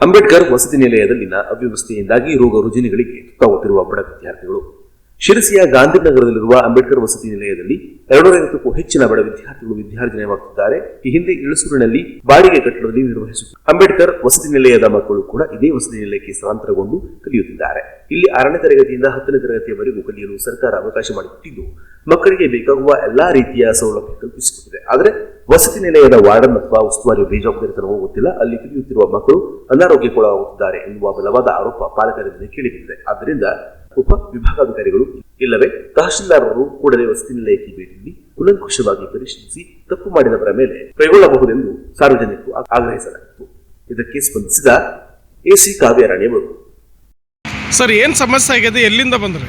ಅಂಬೇಡ್ಕರ್ ವಸತಿ ನಿಲಯದಲ್ಲಿನ ಅವ್ಯವಸ್ಥೆಯಿಂದಾಗಿ ರೋಗ ರುಜಿನಗಳಿಗೆ ತುತ್ತಾಗುತ್ತಿರುವ ಬಡ ವಿದ್ಯಾರ್ಥಿಗಳು. ಶಿರಸಿಯ ಗಾಂಧಿನಗರದಲ್ಲಿರುವ ಅಂಬೇಡ್ಕರ್ ವಸತಿ ನಿಲಯದಲ್ಲಿ 250ಕ್ಕೂ ಹೆಚ್ಚಿನ ಬಡ ವಿದ್ಯಾರ್ಥಿಗಳು ವಿದ್ಯಾರ್ಜನೆಯಾಗುತ್ತಿದ್ದಾರೆ. ಈ ಹಿಂದೆ ಇಳಸೂರಿನಲ್ಲಿ ಬಾಡಿಗೆ ಕಟ್ಟಡದಲ್ಲಿ ನಿರ್ವಹಿಸುತ್ತಿದ್ದ ಅಂಬೇಡ್ಕರ್ ವಸತಿ ನಿಲಯದ ಮಕ್ಕಳು ಕೂಡ ಇದೇ ವಸತಿ ನಿಲಯಕ್ಕೆ ಸ್ಥಳಾಂತರಗೊಂಡು ಕಲಿಯುತ್ತಿದ್ದಾರೆ. ಇಲ್ಲಿ 6ನೇ ತರಗತಿಯಿಂದ 10ನೇ ತರಗತಿಯವರೆಗೂ ಕಲಿಯಲು ಸರ್ಕಾರ ಅವಕಾಶ ಮಾಡಿಕೊಟ್ಟಿದ್ದು ಮಕ್ಕಳಿಗೆ ಬೇಕಾಗುವ ಎಲ್ಲಾ ರೀತಿಯ ಸೌಲಭ್ಯ ಕಲ್ಪಿಸುತ್ತಿದೆ. ಆದರೆ ವಸತಿ ನಿಲಯದ ವಾರ್ಡನ್ ಅಥವಾ ಉಸ್ತುವಾರಿ ಬೇಜವಾಬ್ದಾರಿತನವೂ ಗೊತ್ತಿಲ್ಲ. ಅಲ್ಲಿ ಕಲಿಯುತ್ತಿರುವ ಮಕ್ಕಳು ಅನಾರೋಗ್ಯಕ್ಕೊಳಗಾಗುತ್ತಿದ್ದಾರೆ ಎನ್ನುವ ಬಲವಾದ ಆರೋಪ ಪಾಲಕರಿಂದ ಕೇಳಿಬಂದಿದೆ. ಆದ್ದರಿಂದ ಉಪ ವಿಭಾಗಾಧಿಕಾರಿಗಳು ಇಲ್ಲವೇ ತಹಶೀಲ್ದಾರರು ಕೂಡಲೇ ವಸತಿ ನಿಲಯಕ್ಕೆ ಭೇಟಿ ನೀಡಿ ಕೂಲಂಕುಷವಾಗಿ ಪರಿಶೀಲಿಸಿ ತಪ್ಪು ಮಾಡಿದವರ ಮೇಲೆ ಕೈಗೊಳ್ಳಬಹುದೆಂದು ಸಾರ್ವಜನಿಕರು ಆಗ್ರಹಿಸಲಾಗಿತ್ತು. ಇದಕ್ಕೆ ಸ್ಪಂದಿಸಿದ ಎಸಿ ಕಾವ್ಯರಾಣಿಯವರು, ಸರ್ ಏನ್ ಸಮಸ್ಯೆ ಆಗಿದೆ, ಎಲ್ಲಿಂದ ಬಂದ್ರೆ?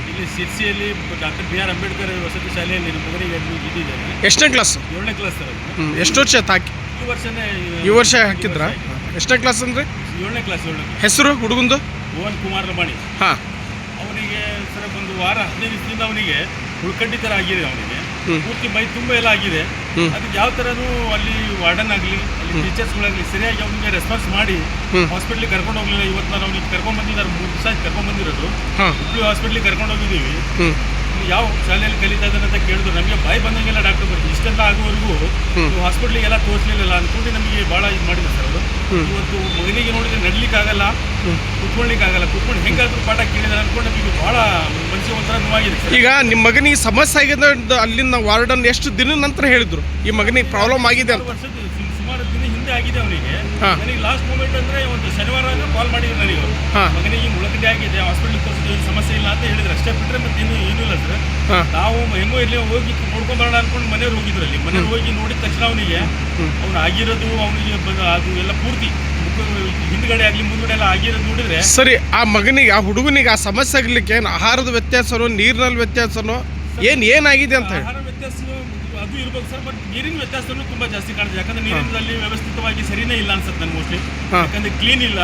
ಇಲ್ಲಿ ಶಿರ್ಸಿಯಲ್ಲಿ ಡಾಕ್ಟರ್ BR ಅಂಬೇಡ್ಕರ್ ವಸತಿ ಶಾಲೆಯಲ್ಲಿ ನಮ್ಮ ಮಗನಿಗೆ ಇದ್ದಿದ್ದೇನೆ. ಎಷ್ಟನೇ ಕ್ಲಾಸ್? 7ನೇ class sir. ಎಷ್ಟು ವರ್ಷ ಹಾಕಿ? ಈ ವರ್ಷ ಹಾಕಿದ್ರ? ಎಷ್ಟನೇ ಕ್ಲಾಸ್ ಅಂದ್ರೆ? 7ನೇ ಕ್ಲಾಸ್. ಹೆಸರು ಹುಡುಗಂದು? ಭುವನ್ ಕುಮಾರ್ ಲಮಾಣಿ. ಅವನಿಗೆ ಸರ್ ಒಂದು ವಾರ 15 ದಿನದಿಂದ ಅವನಿಗೆ ಉಳ್ಕಡ್ಡಿ ಥರ ಆಗಿದೆ. ಅವನಿಗೆ ಪೂರ್ತಿ ಮೈ ತುಂಬ ಎಲ್ಲ ಆಗಿದೆ. ಅದಕ್ಕೆ ಯಾವ ಥರನೂ ಅಲ್ಲಿ ವಾರ್ಡನ್ ಆಗಲಿ ಅಲ್ಲಿ ಟೀಚರ್ಸ್ಗಳಾಗಲಿ ಸರಿಯಾಗಿ ಅವನಿಗೆ ರೆಸ್ಪಾನ್ಸ್ ಮಾಡಿ ಹಾಸ್ಪಿಟ್ಲಿಗೆ ಕರ್ಕೊಂಡು ಹೋಗಲಿಲ್ಲ. ಇವತ್ತು ನಾನು ಅವನಿಗೆ ಕರ್ಕೊಂಡು ಬಂದಿದ್ದಾರೆ, 3 ದಿವಸ ಕರ್ಕೊಂಡು ಬಂದಿರೋದು. ಹುಬ್ಳಿ ಹಾಸ್ಪಿಟ್ಲಿಗೆ ಕರ್ಕೊಂಡು ಹೋಗಿದ್ದೀವಿ. ಯಾವ ಶಾಲೆಯಲ್ಲಿ ಕಲಿತಾ ಇದ್ದಾನೆ ಅಂತ ಕೇಳಿದ್ರು. ನಮಗೆ ಬಾಯಿ ಬಂದಂಗೆಲ್ಲ ಡಾಕ್ಟರ್ ಬರ್ತೀವಿ. ಇಷ್ಟೆಲ್ಲ ಆಗುವವರೆಗೂ ಹಾಸ್ಪಿಟ್ಲಿಗೆಲ್ಲ ತೋರಿಸಲಿಲ್ಲ ಅಂದ್ಕೊಂಡು ನಮಗೆ ಭಾಳ ಇದು ಮಾಡಿದೆ ಸರ್ ಅವರು. ಇವತ್ತು ಮಗನಿಗೆ ನೋಡಿದ್ರೆ ನಡ್ಲಿಕ್ಕಾಗಲ್ಲ, ಕುತ್ಕೊಳ್ಳಿಕ್ಕಾಗಲ್ಲ. ಕುತ್ಕೊಂಡು ಹೆಂಗಾದ್ರೂ ಪಾಠ ಕೇಳಿದಾರೆ ಅಂದ್ಕೊಂಡು ನಮಗೆ ಭಾಳ ಮನಸ್ಸಿಗೆ ಒಂಥರ ನೋವಾಗಿದೆ. ಈಗ ನಿಮ್ಮ ಮಗನಿಗೆ ಸಮಸ್ಯೆ ಆಗಿದೆ ಅಲ್ಲಿಂದ ವಾರ್ಡನ್ ಎಷ್ಟು ದಿನ ನಂತರ ಹೇಳಿದ್ರು ಈ ಮಗನಿಗೆ ಪ್ರಾಬ್ಲಮ್ ಆಗಿದೆ ಅಂತ? ಸುಮಾರು ದಿನ ಹಿಂದೆ ಆಗಿದೆ ಅವನಿಗೆ. ನನಗೆ ಲಾಸ್ಟ್ ಮೂಮೆಂಟ್ ಅಂದ್ರೆ ಒಂದು ಶನಿವಾರ ಕಾಲ್ ಮಾಡಿದ್ರು ನನಗೆ. ಮಗನಿಗೆ ಮುಳಗಡ್ಡೆ ಆಗಿದೆ, ಹಾಸ್ಪಿಟ್ಲಿಗೆ ತೋರಿಸಿದ್ರೆ ಏನು ಸಮಸ್ಯೆ ಇಲ್ಲ ಅಂತ ಹೇಳಿದ್ರೆ. ಅಷ್ಟೇ ಬಿಟ್ಟರೆ ಮತ್ತೆ ಏನೂ ಇಲ್ಲ ಸರ್. ನಾವು ಹೆಂಗೋ ಇಲ್ಲಿ ಹೋಗಿ ನೋಡ್ಕೊಂಬರೋಣ ಅನ್ಕೊಂಡು ಮನೆಯವ್ರು ಹೋಗಿದ್ರು. ಅಲ್ಲಿ ಮನೆಯವ್ರು ಹೋಗಿ ನೋಡಿದ ತಕ್ಷಣ ಅವನಿಗೆ ಅವ್ನು ಆಗಿರೋದು ಅವನಿಗೆ ಅದು ಎಲ್ಲ ಪೂರ್ತಿ ಹಿಂದ್ಗಡೆ ಆಗಲಿ ಮುಂದ್ಗಡೆ ಎಲ್ಲ ಆಗಿರೋದು ನೋಡಿದ್ರೆ ಸರಿ. ಆ ಮಗನಿಗೆ ಆ ಹುಡುಗನಿಗೆ ಆ ಸಮಸ್ಯೆ ಆಗಲಿಕ್ಕೆ ಏನು ಆಹಾರದ ವ್ಯತ್ಯಾಸನೋ ನೀರಿನಲ್ಲಿ ವ್ಯತ್ಯಾಸನೋ ಏನಾಗಿದೆ ಅಂತ ಹೇಳಿ? ಆಹಾರ ವ್ಯತ್ಯಾಸ ಅದು ಇರ್ಬೇಕು ಸರ್. ಬಟ್ ನೀರಿನ ವ್ಯತ್ಯಾಸನೂ ತುಂಬಾ ಜಾಸ್ತಿ ಕಾಣುತ್ತೆ. ಯಾಕಂದ್ರೆ ನೀರಿನಲ್ಲಿ ವ್ಯವಸ್ಥಿತವಾಗಿ ಸರಿನೇ ಇಲ್ಲ ಅನ್ಸುತ್ತೆ ನನ್ ಮೋಸ್ಟ್ಲಿ. ಯಾಕಂದ್ರೆ ಕ್ಲೀನ್ ಇಲ್ಲ.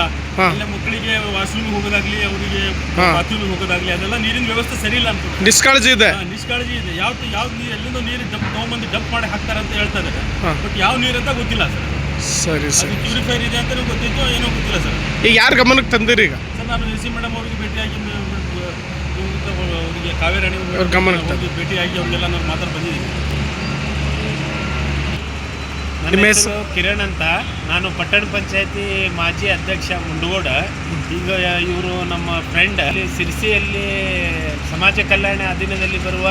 ಎಲ್ಲ ಮಕ್ಕಳಿಗೆ ವಾಶ್ರೂಮ್ ಹೋಗೋದಾಗ್ಲಿ ಅವರಿಗೆ ಬಾತ್ರೂಮ್ ಹೋಗೋದಾಗ್ಲಿ ಅದೆಲ್ಲ ನೀರಿನ ವ್ಯವಸ್ಥೆ ಸರಿ ಇಲ್ಲ ಅಂತ ನಿಷ್ಕಾಳಜಿ ಇದೆ. ಯಾವ್ದು ನೀರು ಎಲ್ಲಿಂದ ನೀರು ತಗೊಂಬಂದು ಡಂಪ್ ಮಾಡಿ ಹಾಕ್ತಾರೆ ಅಂತ ಹೇಳ್ತಾ ಇದ್ದಾರೆ. ಬಟ್ ಯಾವ ನೀರು ಅಂತ ಗೊತ್ತಿಲ್ಲ ಸರ್. ಸರಿ ಸರಿ. ಪ್ಯೂರಿಫೈರ್ ಇದೆ ಅಂತ ಗೊತ್ತಿತ್ತು, ಏನೋ ಗೊತ್ತಿಲ್ಲ ಸರ್. ಈಗ ಯಾರ ಗಮನಕ್ಕೆ ತಂದಿರಿ? ಈಗ ಸರ್ ನಾನು AC ಮೇಡಮ್ ಅವ್ರಿಗೆ ಭೇಟಿಯಾಗಿ ಅವರಿಗೆ ಕಾವೇರಾಣಿ ಗಮನಕ್ಕೆ ಭೇಟಿಯಾಗಿ ಅವ್ರಿಗೆಲ್ಲ ನಾನು ಮಾತಾಡಿ ಬಂದಿದ್ದೀನಿ. ನನ್ನ ಹೆಸರು ಕಿರಣ್ ಅಂತ. ನಾನು ಪಟ್ಟಣ ಪಂಚಾಯತಿ ಮಾಜಿ ಅಧ್ಯಕ್ಷ ಮುಂಡಗೋಡ. ಈಗ ಇವರು ನಮ್ಮ ಫ್ರೆಂಡ್ ಸಿರ್ಸಿಯಲ್ಲಿ ಸಮಾಜ ಕಲ್ಯಾಣ ಅಧೀನದಲ್ಲಿ ಬರುವ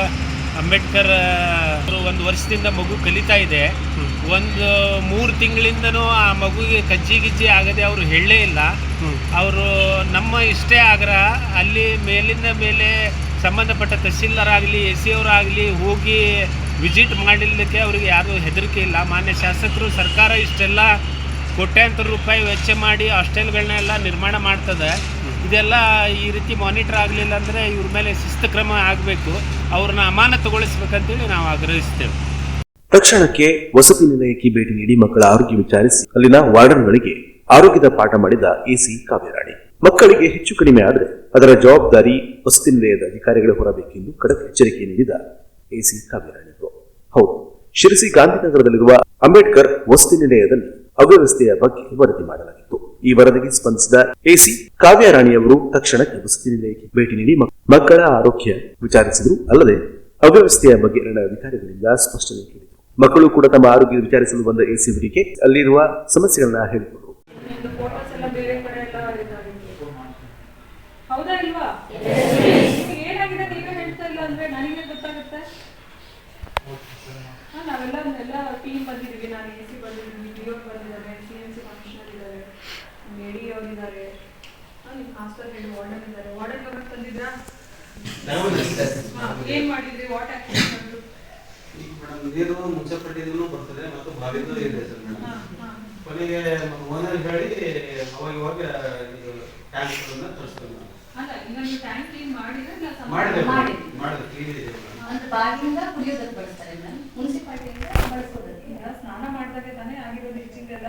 ಅಂಬೇಡ್ಕರ್ 1 ವರ್ಷದಿಂದ ಮಗು ಕಲಿತಾ ಇದೆ. 3 ತಿಂಗಳಿಂದನೂ ಆ ಮಗುವಿಗೆ ಕಜ್ಜಿ ಆಗದೆ ಅವರು ಹೇಳಲೇ ಇಲ್ಲ. ಅವರು ನಮ್ಮ ಇಷ್ಟೇ ಆಗ್ರಹ, ಅಲ್ಲಿ ಮೇಲಿಂದ ಮೇಲೆ ಸಂಬಂಧಪಟ್ಟ ತಹಸೀಲ್ದಾರಾಗಲಿ AC ಅವರಾಗಲಿ ಹೋಗಿ ವಿಸಿಟ್ ಮಾಡಲಿಕ್ಕೆ ಅವರಿಗೆ ಯಾರೂ ಹೆದರಿಕೆ ಇಲ್ಲ. ಮಾನ್ಯ ಶಾಸಕರು ಸರ್ಕಾರ ಇಷ್ಟೆಲ್ಲ ಕೋಟ್ಯಾಂತರ ರೂಪಾಯಿ ವೆಚ್ಚ ಮಾಡಿ ಹಾಸ್ಟೆಲ್ಗಳನ್ನೆಲ್ಲ ನಿರ್ಮಾಣ ಮಾಡ್ತದೆ. ಇದೆಲ್ಲ ಈ ರೀತಿ ಮಾನಿಟರ್ ಆಗಲಿಲ್ಲ ಅಂದರೆ ಇವ್ರ ಮೇಲೆ ಶಿಸ್ತು ಕ್ರಮ ಆಗಬೇಕು, ಅವ್ರನ್ನ ಅಮಾನತುಗೊಳಿಸಬೇಕಂತೇಳಿ ನಾವು ಆಗ್ರಹಿಸ್ತೇವೆ. ತಕ್ಷಣಕ್ಕೆ ವಸತಿ ನಿಲಯಕ್ಕೆ ಭೇಟಿ ನೀಡಿ ಮಕ್ಕಳ ಆರೋಗ್ಯ ವಿಚಾರಿಸಿ ಅಲ್ಲಿನ ವಾರ್ಡನ್ಗಳಿಗೆ ಆರೋಗ್ಯದ ಪಾಠ ಮಾಡಿದ AC ಕಾವ್ಯರಾಣಿ. ಮಕ್ಕಳಿಗೆ ಹೆಚ್ಚು ಕಡಿಮೆ ಆದರೆ ಅದರ ಜವಾಬ್ದಾರಿ ವಸತಿ ನಿಲಯದ ಅಧಿಕಾರಿಗಳೇ ಹೊರಬೇಕೆಂದು ಖಡಕ್ ಎಚ್ಚರಿಕೆ ನೀಡಿದ AC ಕಾವ್ಯರಾಣಿ. ಹೌದು, ಶಿರಸಿ ಗಾಂಧಿನಗರದಲ್ಲಿರುವ ಅಂಬೇಡ್ಕರ್ ವಸತಿ ನಿಲಯದಲ್ಲಿ ಅವ್ಯವಸ್ಥೆಯ ಬಗ್ಗೆ ವರದಿ ಮಾಡಲಾಗಿತ್ತು. ಈ ವರದಿಗೆ ಸ್ಪಂದಿಸಿದ AC ಕಾವ್ಯರಾಣಿಯವರು ತಕ್ಷಣಕ್ಕೆ ವಸತಿ ನಿಲಯಕ್ಕೆ ಭೇಟಿ ನೀಡಿ ಮಕ್ಕಳ ಆರೋಗ್ಯ ವಿಚಾರಿಸಿದರು. ಅಲ್ಲದೆ ಅವ್ಯವಸ್ಥೆಯ ಬಗ್ಗೆ ಅಧಿಕಾರಿಗಳಿಂದ ಸ್ಪಷ್ಟನೆ ಕೇಳಿದರು. ಮಕ್ಕಳು ಕೂಡ ತಮ್ಮ ಆರೋಗ್ಯ ವಿಚಾರಿಸಲು ಬಂದ AC ಅವರಿಗೆ ಅಲ್ಲಿರುವ ಸಮಸ್ಯೆಗಳನ್ನ ಹೇಳಿದರು. ನಾವೆಲ್ಲ ಟೀಮ್ ಬಂದಿದ್ದೀವಿ. ನಾನು AC ಬಂದಿದ್ದೀನಿ, DO ಬಂದಿದ್ದಾರೆ, CMC ಕಮಿಷನರ್ ಇದ್ದಾರೆ, AD ಅವರಿದ್ದಾರೆ, ನಿಮ್ಮ ಹಾಸ್ಟೆಲ್ ಹೆಡ್ ವಾರ್ಡನ್ ಇದ್ದಾರೆ. ವಾರ್ಡನ್ ಗಮನ ತಂದಿದ್ರಾ? ಏನ್ ಮಾಡಿದ್ರಿ? ವಾಟ್ ಆಕ್ಷನ್ ಮಾಡಿದ್ರು? ನೀರು ಮುನ್ಸಿಪಾಲಿಟಿದೂ ಬರ್ತದೆ ಮತ್ತು ಬಾವಿದು ಇದೆ ಸರ್ ಮೇಡಮ್. ಕೊನೆಗೆ ಓನರ್ ಹೇಳಿ ಅವಾಗ ಟ್ಯಾಂಕ್ಗಳನ್ನ ತರಿಸ್ತೀವಿ. ಅಲ್ಲ, ಈಗ ನೀವು ಟ್ಯಾಂಕ್ ಕ್ಲೀನ್ ಮಾಡಿದ್ರೆ ಮಾಡಿದ್ರೆ ಕ್ಲೀನ್ ಇದೆ ಅಂದ್ರೆ ಬಾಗಿಲಿಂದ ಕುಡಿಯೋದಕ್ಕೆ ಬಳಸ್ತಾರೆ ಮೇಡಮ್, ಮುನ್ಸಿಪಾಲಿಟಿಯಿಂದ ಬಳಸೋದಕ್ಕೆ. ಸ್ನಾನ ಮಾಡಿದಾಗೆ ತಾನೇ ಆಗಿರೋದು ಟೀಚಿಂಗ್ ಎಲ್ಲ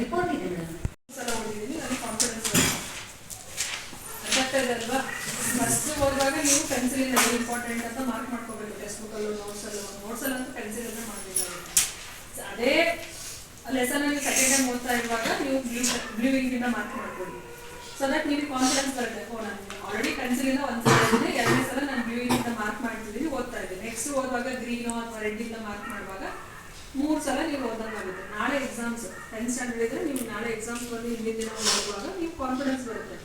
ರಿಪೋರ್ಟ್ ಇದೆ ಮೇಡಮ್. ಸಲ ಓದಿದ್ದೀನಿ, ನನಗೆ ಕಾನ್ಫಿಡೆನ್ಸ್ ಅರ್ಥ ಇದೆ ಅಲ್ವಾ? ಫಸ್ಟ್ ಓದುವಾಗ ನೀವು ಪೆನ್ಸಿಲಿಂದ ಇಂಪಾರ್ಟೆಂಟ್ ಅಂತ ಮಾರ್ಕ್ ಮಾಡ್ಕೋಬೇಕು. ಟೆಕ್ಸ್ಟ್ ಬುಕ್ಕಲ್ಲೂ ನೋಟ್ಸಲ್ಲಂತೂ ಪೆನ್ಸಿಲನ್ನೇ ಮಾಡಬೇಕಾಗುತ್ತೆ. ಅದೇ ಲೆಸನ್ ನೀವು ಸೆಕೆಂಡ್ ಟೈಮ್ ಓದ್ತಾ ಇರುವಾಗ ನೀವು ಬ್ಲೂವಿಂಗ್ ಇಂದ ಮಾರ್ಕ್ ಮಾಡ್ಕೊಳ್ಳಿ. ಸೊ ದಟ್ ನಿಮಗೆ ಕಾನ್ಫಿಡೆನ್ಸ್ ಬರುತ್ತೆ. ನಾನು ಆಲ್ರೆಡಿ ಪೆನ್ಸಿಲಿಂದ ಒಂದ್ಸಲ ಓದಿದೆ, ಎರಡನೇ ಸಲ ನಾನು ಬ್ಲೂವಿಂಗ್ ಇಂದ ಮಾರ್ಕ್ ಮಾಡ್ತಿದ್ದೀನಿ, ಓದ್ತಾ ಇದ್ದೀನಿ. ನೆಕ್ಸ್ಟ್ ಓದುವಾಗ ಗ್ರೀನೋ ಅಥವಾ ರೆಡ್ ಇಂದ ಮಾರ್ಕ್ ಮಾಡುವಾಗ 3 ಸಲ ನೀವು ಓದೋದಾಗುತ್ತೆ. ನಾಳೆ ಎಕ್ಸಾಮ್ಸ್ 10th ಸ್ಟ್ಯಾಂಡರ್ಡ್ ಇದ್ರೆ ನೀವು ನಾಳೆ ಎಕ್ಸಾಮ್ಸ್ ಬಂದು ಹಿಂದಿನ ದಿನ ಓದುವಾಗ ನೀವು ಕಾನ್ಫಿಡೆನ್ಸ್ ಬರುತ್ತೆ.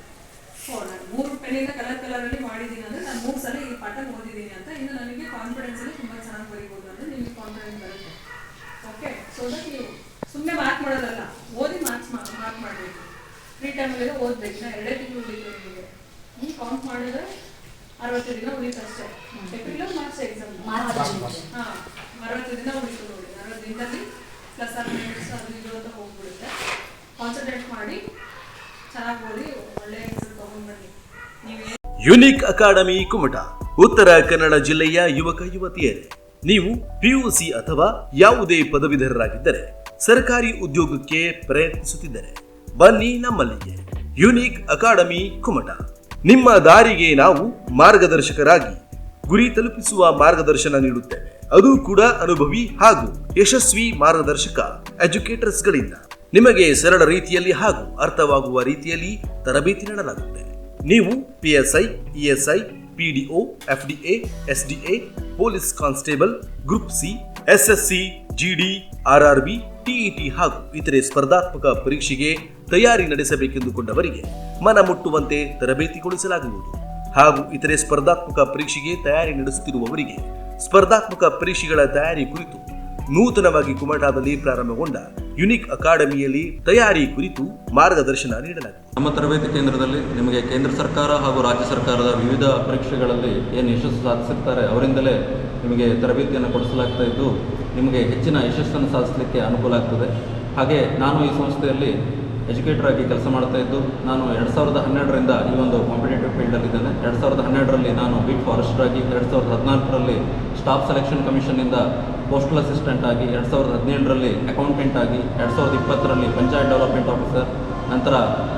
ನಾನು 3 ಪೆನ್ನಿಂದ ಕಲರಲ್ಲಿ ಮಾಡಿದ್ದೀನಿ ಅಂದರೆ ನಾನು 3 ಸಲ ಈ ಪಾಠ ಓದಿದ್ದೀನಿ ಅಂತ ಇನ್ನು ನನಗೆ ಕಾನ್ಫಿಡೆನ್ಸ್ ಅಲ್ಲಿ ತುಂಬ ಚೆನ್ನಾಗಿ ಬರೀಬೋದು ಅಂದರೆ ನಿಮಗೆ ಕಾನ್ಫಿಡೆನ್ಸ್ ಬರುತ್ತೆ. ಓಕೆ, ಸೊ ದಟ್ ನೀವು ಸುಮ್ಮನೆ ಮಾರ್ಕ್ ಮಾಡೋದಲ್ಲ, ಓದಿ ಮಾರ್ಕ್ ಮಾಡಬೇಕು. ಫ್ರೀ ಟೈಮಲ್ಲೆಲ್ಲ ಓದಬೇಕು. 2 ತಿಂಗಳು ಉಳಿತು ನಿಮಗೆ. ಕೌಂಟ್ ಮಾಡಿದ್ರೆ 60 ದಿನ ಉಳಿತು ಅಷ್ಟೇ. April March exam. ಹಾಂ, 60 ದಿನ ಉಳಿತು ನೋಡಿ. 60 ದಿನದಲ್ಲಿ ಪ್ಲಸ್ ಆರ್ ಮೈನಸ್ ಅದು ಇದು ಅಂತ ಹೋಗ್ಬಿಡುತ್ತೆ. ಕಾನ್ಸಂಟ್ರೇಟ್ ಮಾಡಿ ಚೆನ್ನಾಗಿ ಓದಿ ಒಳ್ಳೆಯ ಹೆಸರು ತಗೊಂಡು ಬನ್ನಿ. ನೀವೇ ಯುನಿಕ್ ಅಕಾಡೆಮಿ ಕುಮಟಾ, ಉತ್ತರ ಕನ್ನಡ ಜಿಲ್ಲೆಯ ಯುವಕ ಯುವತಿಯರೇ, ನೀವು PUC ಅಥವಾ ಯಾವುದೇ ಪದವೀಧರರಾಗಿದ್ದರೆ ಸರ್ಕಾರಿ ಉದ್ಯೋಗಕ್ಕೆ ಪ್ರಯತ್ನಿಸುತ್ತಿದ್ದರೆ ಬನ್ನಿ ನಮ್ಮಲ್ಲಿಗೆ. ಯುನಿಕ್ ಅಕಾಡೆಮಿ ಕುಮಟಾ, ನಿಮ್ಮ ದಾರಿಗೆ ನಾವು ಮಾರ್ಗದರ್ಶಕರಾಗಿ ಗುರಿ ತಲುಪಿಸುವ ಮಾರ್ಗದರ್ಶನ ನೀಡುತ್ತೇವೆ. ಅದು ಕೂಡ ಅನುಭವಿ ಹಾಗೂ ಯಶಸ್ವಿ ಮಾರ್ಗದರ್ಶಕ ಎಜುಕೇಟರ್ಸ್ಗಳಿಂದ ನಿಮಗೆ ಸರಳ ರೀತಿಯಲ್ಲಿ ಹಾಗೂ ಅರ್ಥವಾಗುವ ರೀತಿಯಲ್ಲಿ ತರಬೇತಿ ನೀಡಲಾಗುತ್ತೆ. ನೀವು PSI, ESI, PDO, FDA, SDA, police constable, group C, SSC, GD, RRB, TET ಹಾಗೂ ಇತರೆ ಸ್ಪರ್ಧಾತ್ಮಕ ಪರೀಕ್ಷೆಗೆ ತಯಾರಿ ನಡೆಸಬೇಕೆಂದುಕೊಂಡವರಿಗೆ ಮನ ಮುಟ್ಟುವಂತೆ ತರಬೇತಿಗೊಳಿಸಲಾಗುವುದು ಹಾಗೂ ಇತರೆ ಸ್ಪರ್ಧಾತ್ಮಕ ಪರೀಕ್ಷೆಗೆ ತಯಾರಿ ನಡೆಸುತ್ತಿರುವವರಿಗೆ ಸ್ಪರ್ಧಾತ್ಮಕ ಪರೀಕ್ಷೆಗಳ ತಯಾರಿ ಕುರಿತು ನೂತನವಾಗಿ ಕುಮಟಾದಲ್ಲಿ ಪ್ರಾರಂಭಗೊಂಡ ಯುನಿಕ್ ಅಕಾಡೆಮಿಯಲ್ಲಿ ತಯಾರಿ ಕುರಿತು ಮಾರ್ಗದರ್ಶನ ನೀಡಲಾಗಿದೆ. ನಮ್ಮ ತರಬೇತಿ ಕೇಂದ್ರದಲ್ಲಿ ನಿಮಗೆ ಕೇಂದ್ರ ಸರ್ಕಾರ ಹಾಗೂ ರಾಜ್ಯ ಸರ್ಕಾರದ ವಿವಿಧ ಪರೀಕ್ಷೆಗಳಲ್ಲಿ ಏನು ಯಶಸ್ಸು ಸಾಧಿಸಿರ್ತಾರೆ ಅವರಿಂದಲೇ ನಿಮಗೆ ತರಬೇತಿಯನ್ನು ಕೊಡಿಸಲಾಗ್ತಾ ಇದ್ದು ನಿಮಗೆ ಹೆಚ್ಚಿನ ಯಶಸ್ಸನ್ನು ಸಾಧಿಸಲಿಕ್ಕೆ ಅನುಕೂಲ ಆಗ್ತದೆ. ಹಾಗೆ ನಾನು ಈ ಸಂಸ್ಥೆಯಲ್ಲಿ ಎಜುಕೇಟರ್ ಆಗಿ ಕೆಲಸ ಮಾಡ್ತಾ ಇದ್ದು ನಾನು 2012ರಿಂದ ಈ ಒಂದು ಕಾಂಪಿಟೇಟಿವ್ ಫೀಲ್ಡಲ್ಲಿದ್ದೇನೆ. 2012ರಲ್ಲಿ ನಾನು ಬೀಟ್ ಫಾರೆಸ್ಟರ್ ಆಗಿ, 2014ರಲ್ಲಿ ಸ್ಟಾಫ್ ಸೆಲೆಕ್ಷನ್ ಕಮಿಷನ್ನಿಂದ ಪೋಸ್ಟಲ್ ಅಸಿಸ್ಟೆಂಟ್ ಆಗಿ, 2017ರಲ್ಲಿ ಅಕೌಂಟೆಂಟ್ ಆಗಿ, 2020ರಲ್ಲಿ ಪಂಚಾಯತ್ ಡೆವಲಪ್ಮೆಂಟ್ ಆಫೀಸರ್, ನಂತರ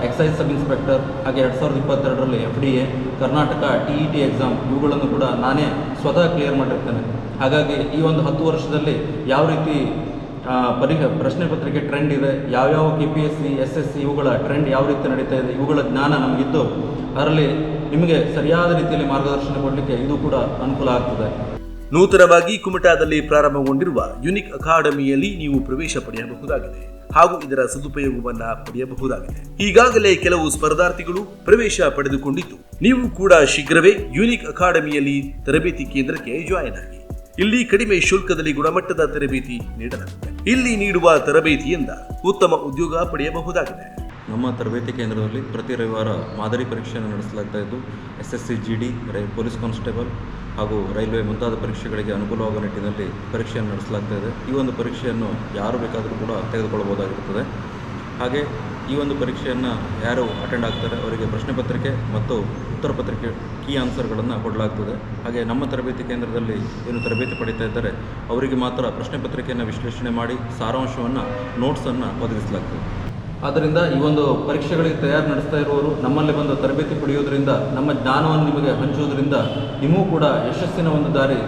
ಎಕ್ಸೈಸ್ ಸಬ್ ಇನ್ಸ್ಪೆಕ್ಟರ್, ಹಾಗೆ 2022ರಲ್ಲಿ FDA, ಕರ್ನಾಟಕ TET ಎಕ್ಸಾಮ್ ಇವುಗಳನ್ನು ಕೂಡ ನಾನೇ ಸ್ವತಃ ಕ್ಲಿಯರ್ ಮಾಡಿರ್ತೇನೆ. ಹಾಗಾಗಿ ಈ ಒಂದು 10 ವರ್ಷದಲ್ಲಿ ಯಾವ ರೀತಿ ಪ್ರಶ್ನೆ ಪತ್ರಿಕೆ ಟ್ರೆಂಡ್ ಇದೆ, ಯಾವ್ಯಾವ KPSC, SSC ಇವುಗಳ ಟ್ರೆಂಡ್ ಯಾವ ರೀತಿ ನಡೀತಾ ಇದೆ, ಇವುಗಳ ಜ್ಞಾನ ನಮಗಿದ್ದು ಅದರಲ್ಲಿ ನಿಮಗೆ ಸರಿಯಾದ ರೀತಿಯಲ್ಲಿ ಮಾರ್ಗದರ್ಶನ ಕೊಡಲಿಕ್ಕೆ ಇದು ಕೂಡ ಅನುಕೂಲ ಆಗ್ತದೆ. ನೂತನವಾಗಿ ಕುಮಟಾದಲ್ಲಿ ಪ್ರಾರಂಭಗೊಂಡಿರುವ ಯುನಿಕ್ ಅಕಾಡೆಮಿಯಲ್ಲಿ ನೀವು ಪ್ರವೇಶ ಪಡೆಯಬಹುದಾಗಿದೆ ಹಾಗೂ ಇದರ ಸದುಪಯೋಗವನ್ನ ಪಡೆಯಬಹುದಾಗಿದೆ. ಈಗಾಗಲೇ ಕೆಲವು ಸ್ಪರ್ಧಾರ್ಥಿಗಳು ಪ್ರವೇಶ ಪಡೆದುಕೊಂಡಿದ್ದು ನೀವು ಕೂಡ ಶೀಘ್ರವೇ ಯುನಿಕ್ ಅಕಾಡೆಮಿಯಲ್ಲಿ ತರಬೇತಿ ಕೇಂದ್ರಕ್ಕೆ ಜಾಯಿನ್ ಆಗಿ. ಇಲ್ಲಿ ಕಡಿಮೆ ಶುಲ್ಕದಲ್ಲಿ ಗುಣಮಟ್ಟದ ತರಬೇತಿ ನೀಡಲಾಗಿದೆ. ಇಲ್ಲಿ ನೀಡುವ ತರಬೇತಿಯಿಂದ ಉತ್ತಮ ಉದ್ಯೋಗ ಪಡೆಯಬಹುದಾಗಿದೆ. ನಮ್ಮ ತರಬೇತಿ ಕೇಂದ್ರದಲ್ಲಿ ಪ್ರತಿ ರವಿವಾರ ಮಾದರಿ ಪರೀಕ್ಷೆಯನ್ನು ನಡೆಸಲಾಗ್ತಾ ಇದ್ದು SSC, GD, ಪೊಲೀಸ್ ಕಾನ್ಸ್ಟೇಬಲ್ ಹಾಗೂ ರೈಲ್ವೆ ಮುಂತಾದ ಪರೀಕ್ಷೆಗಳಿಗೆ ಅನುಕೂಲವಾಗುವ ನಿಟ್ಟಿನಲ್ಲಿ ಪರೀಕ್ಷೆಯನ್ನು ನಡೆಸಲಾಗ್ತಾ ಇದೆ. ಈ ಒಂದು ಪರೀಕ್ಷೆಯನ್ನು ಯಾರು ಬೇಕಾದರೂ ಕೂಡ ತೆಗೆದುಕೊಳ್ಳಬಹುದಾಗಿರುತ್ತದೆ. ಹಾಗೆ ಈ ಒಂದು ಪರೀಕ್ಷೆಯನ್ನು ಯಾರು ಅಟೆಂಡ್ ಆಗ್ತಾರೆ ಅವರಿಗೆ ಪ್ರಶ್ನೆ ಪತ್ರಿಕೆ ಮತ್ತು ಉತ್ತರ ಪತ್ರಿಕೆ ಕೀ ಆನ್ಸರ್ಗಳನ್ನು ಕೊಡಲಾಗ್ತದೆ. ಹಾಗೆ ನಮ್ಮ ತರಬೇತಿ ಕೇಂದ್ರದಲ್ಲಿ ಏನು ತರಬೇತಿ ಪಡೀತಾ ಇದ್ದಾರೆ ಅವರಿಗೆ ಮಾತ್ರ ಪ್ರಶ್ನೆ ಪತ್ರಿಕೆಯನ್ನು ವಿಶ್ಲೇಷಣೆ ಮಾಡಿ ಸಾರಾಂಶವನ್ನು, ನೋಟ್ಸನ್ನು ಒದಗಿಸಲಾಗ್ತದೆ. ಆದ್ದರಿಂದ ಈ ಒಂದು ಪರೀಕ್ಷೆಗಳಿಗೆ ತಯಾರಿ ನಡೆಸ್ತಾ ಇರುವವರು ನಮ್ಮಲ್ಲಿ ಬಂದು ತರಬೇತಿ ಪಡೆಯುವುದರಿಂದ, ನಮ್ಮ ಜ್ಞಾನವನ್ನು ನಿಮಗೆ ಹಂಚುವುದರಿಂದ ನಿಮಗೂ ಕೂಡ ಯಶಸ್ಸಿನ ಒಂದು ದಾರಿ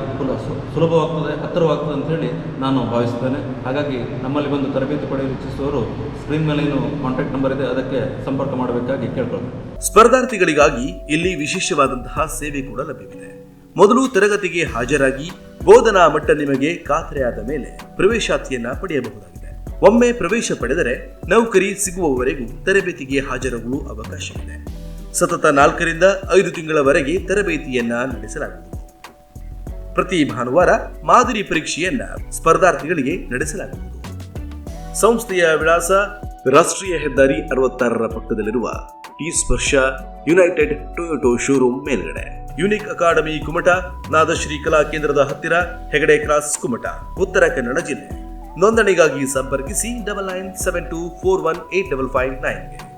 ಸುಲಭವಾಗ್ತದೆ, ಹತ್ತಿರವಾಗ್ತದೆ ಅಂತೇಳಿ ನಾನು ಭಾವಿಸ್ತೇನೆ. ಹಾಗಾಗಿ ನಮ್ಮಲ್ಲಿ ಬಂದು ತರಬೇತಿ ಪಡೆಯಲು ಇಚ್ಛಿಸುವವರು ಸ್ಕ್ರೀನ್ ಮೇಲೆ ಏನು ಕಾಂಟ್ಯಾಕ್ಟ್ ನಂಬರ್ ಇದೆ ಅದಕ್ಕೆ ಸಂಪರ್ಕ ಮಾಡಬೇಕಾಗಿ ಕೇಳ್ಕೊಳ್ತೇನೆ. ಸ್ಪರ್ಧಾರ್ಥಿಗಳಿಗಾಗಿ ಇಲ್ಲಿ ವಿಶೇಷವಾದಂತಹ ಸೇವೆ ಕೂಡ ಲಭ್ಯವಿದೆ. ಮೊದಲು ತರಗತಿಗೆ ಹಾಜರಾಗಿ ಬೋಧನಾ ಮಟ್ಟ ನಿಮಗೆ ಖಾತ್ರಿಯಾದ ಮೇಲೆ ಪ್ರವೇಶಾತಿಯನ್ನ ಪಡೆಯಬಹುದಾಗಿದೆ. ಒಮ್ಮೆ ಪ್ರವೇಶ ಪಡೆದರೆ ನೌಕರಿ ಸಿಗುವವರೆಗೂ ತರಬೇತಿಗೆ ಹಾಜರಾಗಲು ಅವಕಾಶವಿದೆ. ಸತತ 4 ರಿಂದ 5 ತಿಂಗಳವರೆಗೆ ತರಬೇತಿಯನ್ನ ನಡೆಸಲಾಗುವುದು. ಪ್ರತಿ ಭಾನುವಾರ ಮಾದರಿ ಪರೀಕ್ಷೆಯನ್ನ ಸ್ಪರ್ಧಾರ್ಥಿಗಳಿಗೆ ನಡೆಸಲಾಗುವುದು. ಸಂಸ್ಥೆಯ ವಿಳಾಸ ರಾಷ್ಟ್ರೀಯ ಹೆದ್ದಾರಿ 66ರ ಪಕ್ಕದಲ್ಲಿರುವ ಟಿ ಸ್ಪರ್ಶ ಯುನೈಟೆಡ್ ಟೊಯೋಟೋ ಶೋರೂಮ್ ಮೇಲ್ಗಡೆ. ಯುನಿಕ್ ಅಕಾಡೆಮಿ ಕುಮಟಾ, ನಾದಶ್ರೀ ಕಲಾ ಕೇಂದ್ರದ ಹತ್ತಿರ, ಹೆಗಡೆ ಕ್ರಾಸ್, ಕುಮಟಾ, ಉತ್ತರ ಕನ್ನಡ ಜಿಲ್ಲೆ. ನೋಂದಣಿಗಾಗಿ ಸಂಪರ್ಕಿಸಿ 9972418559.